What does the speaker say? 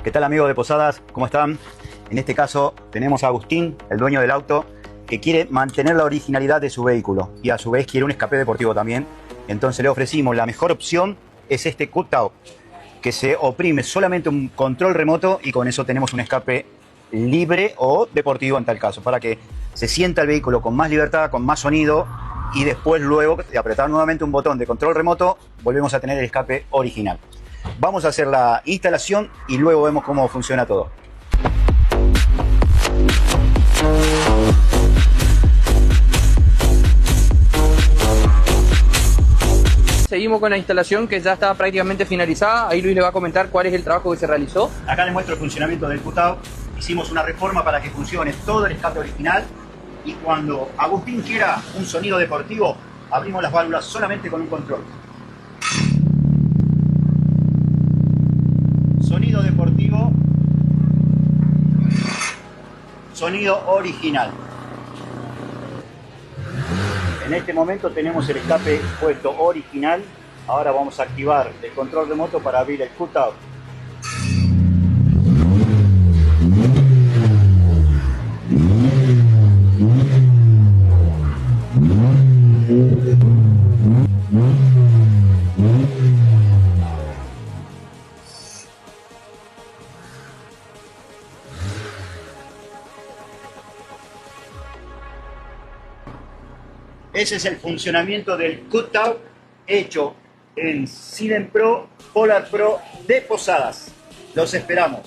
¿Qué tal, amigos de Posadas? ¿Cómo están? En este caso tenemos a Agustín, el dueño del auto, que quiere mantener la originalidad de su vehículo y a su vez quiere un escape deportivo también. Entonces le ofrecimos la mejor opción, es este cutout, que se oprime solamente un control remoto y con eso tenemos un escape libre o deportivo en tal caso, para que se sienta el vehículo con más libertad, con más sonido, y después luego de apretar nuevamente un botón de control remoto volvemos a tener el escape original. Vamos a hacer la instalación y luego vemos cómo funciona todo. Seguimos con la instalación que ya está prácticamente finalizada. Ahí Luis le va a comentar cuál es el trabajo que se realizó. Acá les muestro el funcionamiento del cutout. Hicimos una reforma para que funcione todo el escape original y cuando Agustín quiera un sonido deportivo, abrimos las válvulas solamente con un control. Sonido deportivo, sonido original. En este momento tenemos el escape puesto original. Ahora vamos a activar el control remoto para abrir el cutout. Ese es el funcionamiento del cutout hecho en Siden Pro, Polar Pro de Posadas. Los esperamos.